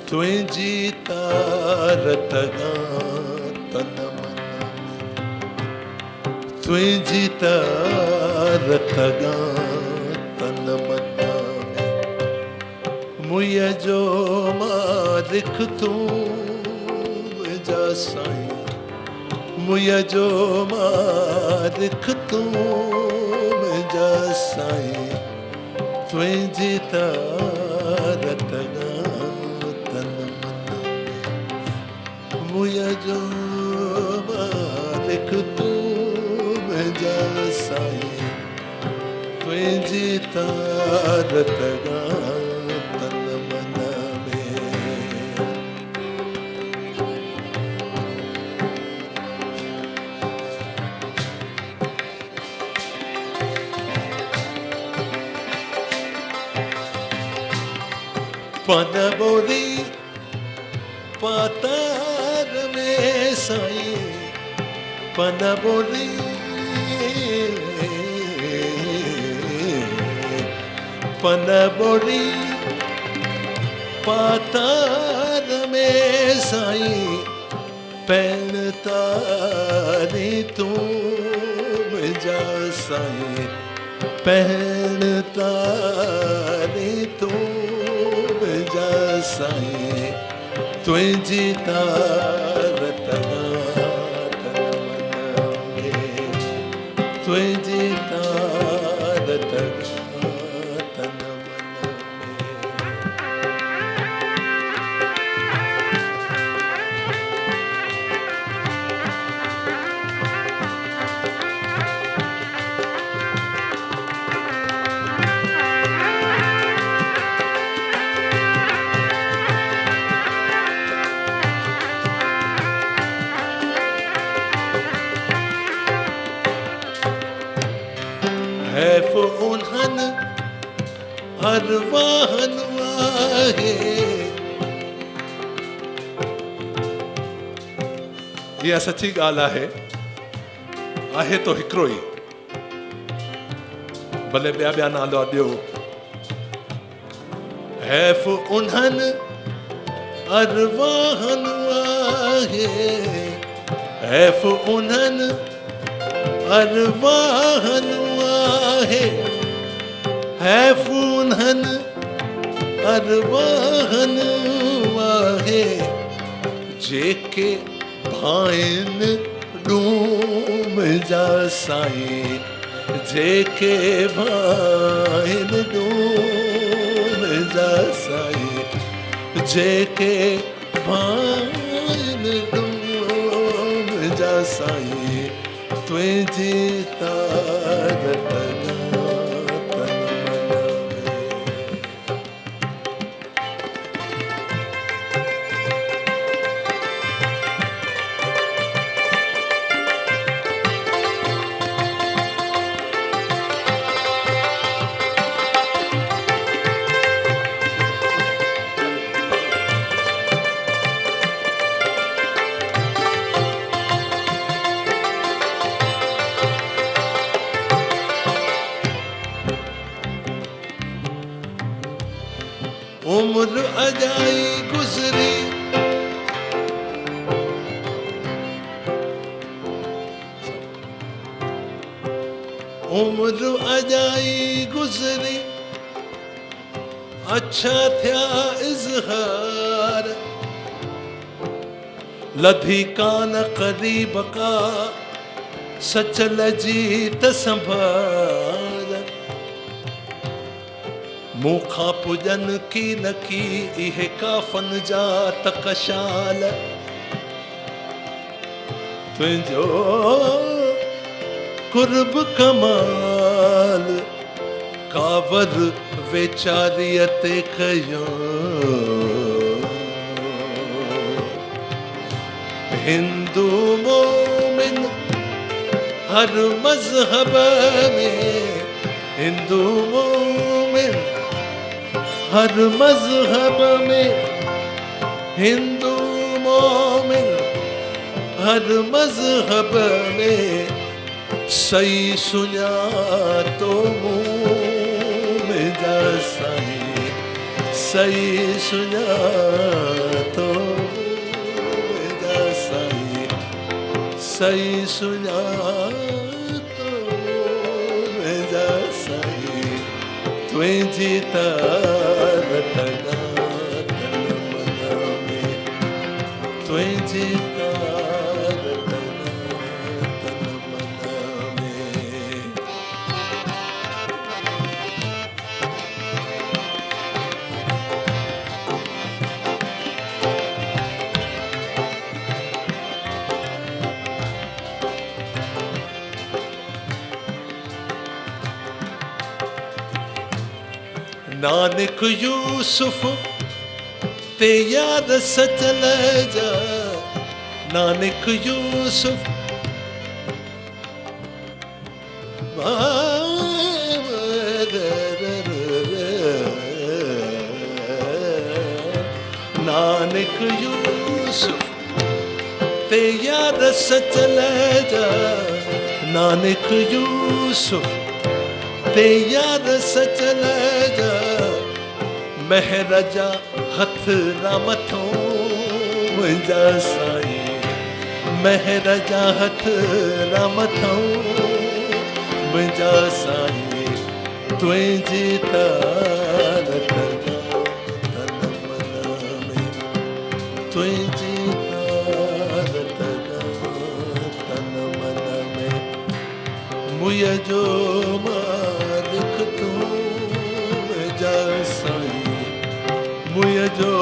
तुझी तारतगा तन मन तुझी तारतगा तन मन मुय जो मालिक तू जा साईं मुय जो मालिक तू जा साईं तुझी तारतगा मुय जो मालिक तू जा साईं तुझी तारतगा तन मन में पन बोली पातार में साईं पन बोली पन बोली पातार में साईं पैन तारी तू जा साईं पैन तारी तू जा साईं तुझी तारतगा तन मन में तुझी तारतगा तन मन हैफ उन्हन अरवाहन आहे इहा सची ॻाल्हि आहे तो हिकिड़ो ई भले ॿिया ॿिया नाला ॾियो हैफ उन्हन अरवाहन आहे हैफ उन्हन अरवाहन है फूनहन अरवाहन वाहे जेके भाइन डूम जा साईं जेके भाइन डूम जा साईं जेके भाइन डूम जा साईं तुझी तारतगा तन मन में उम्र अजाई गुजरी उम्र अजाई गुजरी अच्छा थिया इज़हार लधी कान क़रीब का सचल जी त संभार मूंखां पुजन की न की इहे काफ़न जा तकशाल तुंहिंजो कुर्ब कमाल कावर वेचारीअ ते कयो हिंदू मोमिन हर मज़हब में हिंदू मोमिन हर मज़हब में हिंदू मोमिन हर मज़हब में सही सुञातो मुंहिंजा साईं सही सुञातो मुंहिंजा साईं, सही सुञातो मुंहिंजा साईं, तुंहिंजी तार तॻा तन मन में, तुंहिंजी तार तॻा तन मन में। नानक यूसुफ ते याद सचल जा, नानक यूसुफ नानक यूसुफ ते याद सचल जा, नानक यूसुफ ते याद सचल जा, महर जा हथ ना मथों मुंहिंजा साईं, महर जा हथ ना मथों मुंहिंजा साईं, तुंहिंजी तार तॻा तन मन में, तुंहिंजी तार तॻा तन मन में। मुंहिंजो जो मालिक तूं मुंहिंजा साईं, मुंहिंजो